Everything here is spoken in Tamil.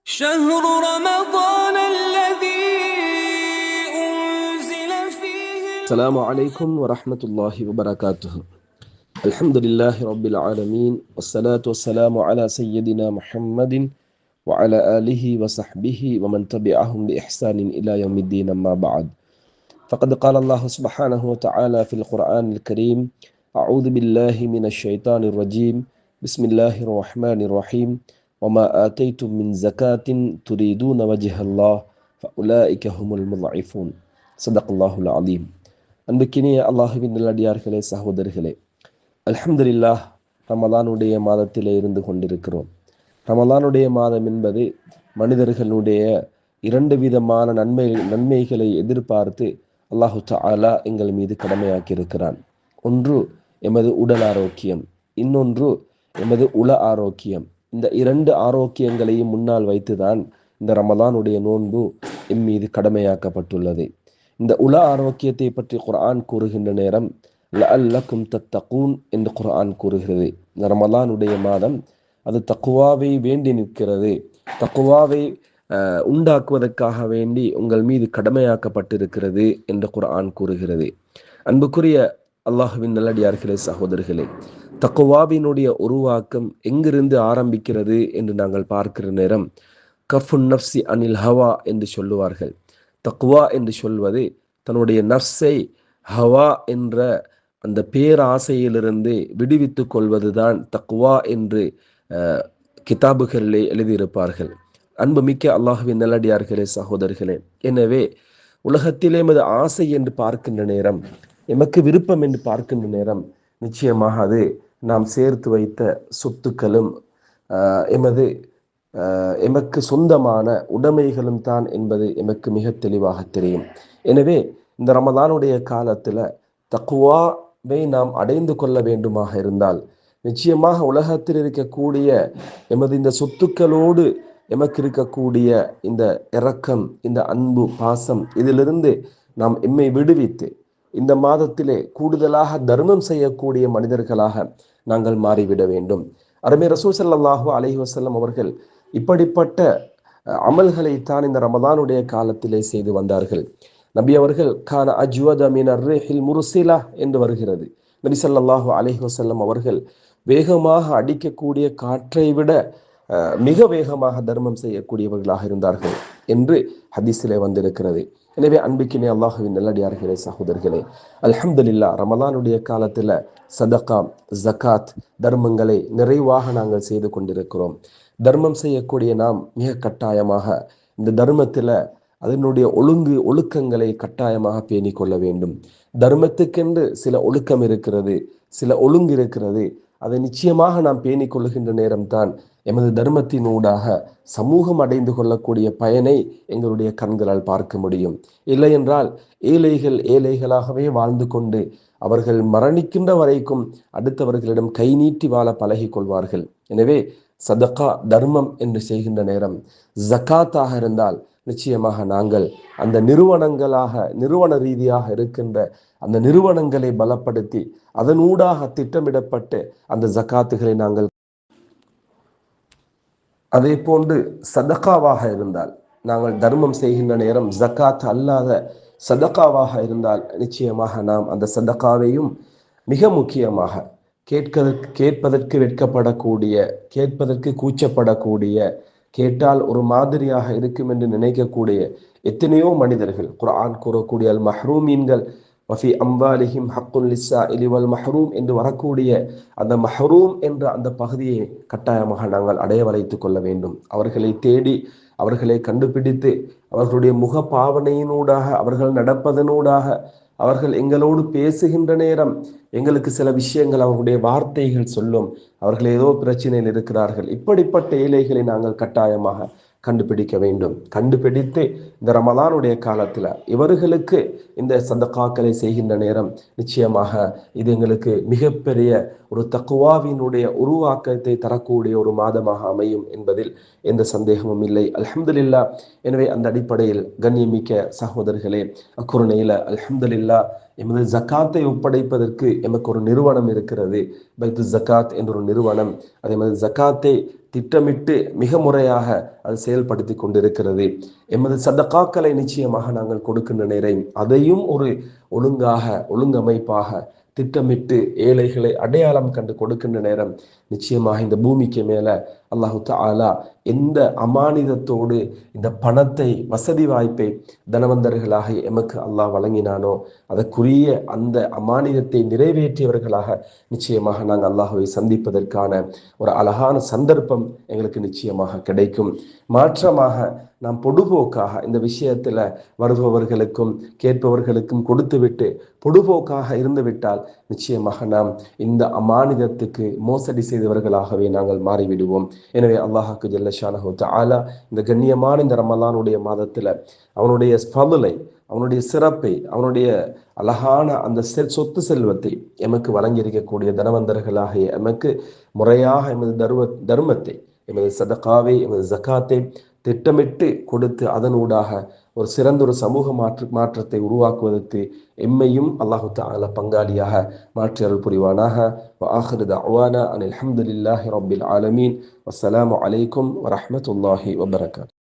شهر رمضان الذي أنزل فيه السلام عليكم ورحمة الله وبركاته. الحمد لله رب العالمين والصلاة والسلام على سيدنا محمد وعلى آله وصحبه ومن تبعهم بإحسان إلى يوم الدين. أما بعد، فقد قال الله سبحانه وتعالى في القرآن الكريم: أعوذ بالله من الشيطان الرجيم، بسم الله الرحمن الرحيم، وما آتيتم من زكاة تريدون وجه الله فأولئك هم المضعفون. صدق الله العظيم. அன்புக்கினிய அல்லாஹுவின் நல்லடியார்களே, சகோதரர்களே, அல்ஹம்துலில்லாஹ், ரமலானுடைய மாதத்திலே இருந்து கொண்டிருக்கிறோம். ரமலானுடைய மாதம் என்பது மனிதர்களுடைய இரண்டு விதமான நன்மைகளை எதிர்பார்த்து அல்லாஹு தஆலா எங்கள் மீது கடமையாக்கி இருக்கிறான். ஒன்று எமது உடல் ஆரோக்கியம், இன்னொன்று எமது உள ஆரோக்கியம். இந்த இரண்டு ஆரோக்கியங்களையும் முன்னால் வைத்துதான் இந்த ரமலானுடைய நோன்பு எம் மீது கடமையாக்கப்பட்டுள்ளது. இந்த உள ஆரோக்கியத்தை பற்றி குர்ஆன் கூறுகின்ற நேரம் லஅல்லக்கும் தத்தகூன் என்று குர்ஆன் கூறுகிறது. இந்த ரமலானுடைய மாதம் அது தக்குவாவை வேண்டி நிற்கிறது. தக்குவாவை உண்டாக்குவதற்காக வேண்டி உங்கள் மீது கடமையாக்கப்பட்டிருக்கிறது என்று குர்ஆன் கூறுகிறது. அன்புக்குரிய அல்லாஹுவின் நல்லடியார்களே, சகோதரர்களே, தக்குவாவினுடைய உருவாக்கம் எங்கிருந்து ஆரம்பிக்கிறது என்று நாங்கள் பார்க்கிற நேரம் கஃபுன் நஃப்ஸி அனில் ஹவா என்று சொல்லுவார்கள். தக்வா என்று சொல்வது தன்னுடைய நஃப்ஸை ஹவா என்ற அந்த பேராசையிலிருந்து விடுவித்து கொள்வதுதான் தக்வா என்று கிதாபுகளிலே எழுதியிருப்பார்கள். அன்புமிக்க அல்லாஹுவின் நல்லடியார்களே, சகோதரர்களே, எனவே உலகத்திலே எமது ஆசை என்று பார்க்கின்ற நேரம், எமக்கு விருப்பம் என்று பார்க்கின்ற நேரம், நிச்சயமாக அது நாம் சேர்த்து வைத்த சொத்துக்களும் எமக்கு சொந்தமான உடைமைகளும் தான் என்பது எமக்கு மிக தெளிவாக தெரியும். எனவே இந்த ரமலானுடைய காலத்தில் தக்குவாவை நாம் அடைந்து கொள்ள வேண்டுமாக இருந்தால், நிச்சயமாக உலகத்தில் இருக்கக்கூடிய எமது இந்த சொத்துக்களோடு எமக்கு இருக்கக்கூடிய இந்த இரக்கம், இந்த அன்பு, பாசம், இதிலிருந்து நாம் எம்மை விடுவித்து இந்த மாதத்திலே கூடுதலாக தர்மம் செய்யக்கூடிய மனிதர்களாக நாங்கள் மாறிவிட வேண்டும். அருமை ரசூல் ஸல்லல்லாஹு அலைஹி வஸல்லம் அவர்கள் இப்படிப்பட்ட அமல்களை தான் இந்த ரமலானுடைய காலத்திலே செய்து வந்தார்கள். நபி அவர்கள் கான அஜ்வத மினர் ரிஹில் முர்சிலா என்று வருகிறது. நபி ஸல்லல்லாஹு அலைஹி வஸல்லம் அவர்கள் வேகமாக அடிக்கக்கூடிய காற்றை விட மிக வேகமாக தர்மம் செய்யக்கூடியவர்களாக இருந்தார்கள் என்று ஹதீஸிலே வந்திருக்கிறது. எனவே அன்பிக்கினே அல்லாஹுவின் நல்லடியார்களே, சகோதரர்களே, அல்ஹம்துலில்லாஹ், ரமலானுடைய காலத்தில் சதகா, ஜகாத், தர்மங்களை நிறைவாக நாங்கள் செய்து கொண்டிருக்கிறோம். தர்மம் செய்யக்கூடிய நாம் மிக கட்டாயமாக இந்த தர்மத்தில் அதனுடைய ஒழுக்கங்களை கட்டாயமாக பேணி கொள்ள வேண்டும். தர்மத்துக்கென்று சில ஒழுக்கம் இருக்கிறது, சில ஒழுங்கு இருக்கிறது. அதை நிச்சயமாக நாம் பேணி கொள்ளுகின்ற நேரம்தான் எமது தர்மத்தின் ஊடாக சமூகம் அடைந்து கொள்ளக்கூடிய பயனை எங்களுடைய கண்களால் பார்க்க முடியும். இல்லை என்றால் ஏழைகளாகவே வாழ்ந்து கொண்டு அவர்கள் மரணிக்கின்ற வரைக்கும் அடுத்தவர்களிடம் கை நீட்டி வாழ பழகி கொள்வார்கள். எனவே சதகா, தர்மம் என்று செய்கின்ற நேரம், ஜகாத்தாக இருந்தால் நிச்சயமாக நாங்கள் அந்த நிறுவன ரீதியாக இருக்கின்ற அந்த நிறுவனங்களை பலப்படுத்தி அதனூடாக திட்டமிடப்பட்டு அந்த ஜகாத்துகளை நாங்கள், அதே போன்று சதகாவாக இருந்தால், நாங்கள் தர்மம் செய்கின்ற நேரம் ஜகாத் அல்லாத சதகாவாக இருந்தால் நிச்சயமாக நாம் அந்த சதகாவையும் மிக முக்கியமாக கேட்பதற்கு வெட்கப்படக்கூடிய, கேட்பதற்கு கூச்சப்படக்கூடிய, கேட்டால் ஒரு மாதிரியாக இருக்கும் என்று நினைக்கக்கூடிய எத்தனையோ மனிதர்கள், குர்ஆன் கூறக்கூடிய அல் மஹ்ரூமீன்கள், வஃபி அம்வாலிஹிம் ஹக்குன் லிஸ்ஸாஇலி வல் மஹ்ரூம் என்று வரக்கூடிய அந்த மஹ்ரூம் என்ற அந்த பகுதியை கட்டாயமாக நாங்கள் அடைய வளைத்துக் கொள்ள வேண்டும். அவர்களை தேடி, அவர்களை கண்டுபிடித்து, அவர்களுடைய முக பாவனையினூடாக, அவர்கள் நடப்பதனூடாக, அவர்கள் எங்களோடு பேசுகின்ற நேரம் எங்களுக்கு சில விஷயங்கள், அவர்களுடைய வார்த்தைகள் சொல்லும், அவர்கள் ஏதோ பிரச்சனையில் இருக்கிறார்கள். இப்படிப்பட்ட ஏழைகளை நாங்கள் கட்டாயமாக கண்டுபிடிக்க வேண்டும். கண்டுபிடித்து இந்த ரமலானுடைய காலத்தில் இவர்களுக்கு இந்த சதகாக்களை செய்கின்ற நேரம் நிச்சயமாக இது எங்களுக்கு மிகப்பெரிய ஒரு தக்குவாவினுடைய உருவாக்கத்தை தரக்கூடிய ஒரு மாதமாக அமையும் என்பதில் எந்த சந்தேகமும் இல்லை. அல்ஹம்துலில்லாஹ். எனவே அந்த அடிப்படையில் கண்ணியமிக்க சகோதரர்களே, அக்குருணையில் அல்ஹம்துலில்லாஹ் எமது ஜக்காத்தை ஒப்படைப்பதற்கு எமக்கு ஒரு நிறுவனம் இருக்கிறது, பைத்து ஜக்காத் என்ற ஒரு நிறுவனம். அதே மாதிரி ஜக்காத்தை திட்டமிட்டு மிக முறையாக அது செயல்படுத்தி கொண்டிருக்கிறது. எமது சதகாக்களை நிச்சயமாக நாங்கள் கொடுக்கின்ற நேரம் அதையும் ஒரு ஒழுங்கமைப்பாக திட்டமிட்டு ஏழைகளை அடையாளம் கண்டு கொடுக்கின்ற நேரம் நிச்சயமாக இந்த பூமிக்கு மேல அல்லாஹு தஆலா எந்த அமானிதத்தோடு இந்த பணத்தை, வசதி வாய்ப்பை தனவந்தர்களாக எமக்கு அல்லாஹ் வழங்கினானோ அதற்குரிய அந்த அமானிதத்தை நிறைவேற்றியவர்களாக நிச்சயமாக நாங்கள் அல்லாஹுவை சந்திப்பதற்கான ஒரு அழகான சந்தர்ப்பம் எங்களுக்கு நிச்சயமாக கிடைக்கும். மாற்றமாக நாம் பொடுபோக்காக இந்த விஷயத்துல வருபவர்களுக்கும் கேட்பவர்களுக்கும் கொடுத்துவிட்டு பொடுபோக்காக இருந்துவிட்டால் நிச்சயமாக நாம் இந்த அமானிதத்துக்கு மோசடி செய்தவர்களாகவே நாங்கள் மாறிவிடுவோம். எனவே அல்லாஹ்வுக்கு ஜல்ல ஷானஹு தஆலா இந்த கண்ணியமான இந்த ரமலானுடைய மாதத்துல அவனுடைய ஃபضலை, அவனுடைய சிறப்பை, அவனுடைய அழகான அந்த சொத்து செல்வத்தை எமக்கு வழங்கியிருக்கக்கூடிய தனவந்தர்களாக எமக்கு முறையாக எமது தர்மத்தை, எமது சதகாவை, எமது ஜக்காத்தை திட்டமிட்டு கொடுத்து அதனூடாக ஒரு சிறந்த ஒரு சமூக மாற்றத்தை உருவாக்குவதற்கு எம்மையும் அல்லாஹு தஆலா பங்காளியாக மாற்றி அருள் புரிவானாக. வஆகிரு தஅவானா அனில் ஹம்துலில்லாஹி ரப்பில் ஆலமீன். வஸ்ஸலாமு அலைக்கும் வரஹ்மத்துல்லாஹி வபரகாத்துஹு.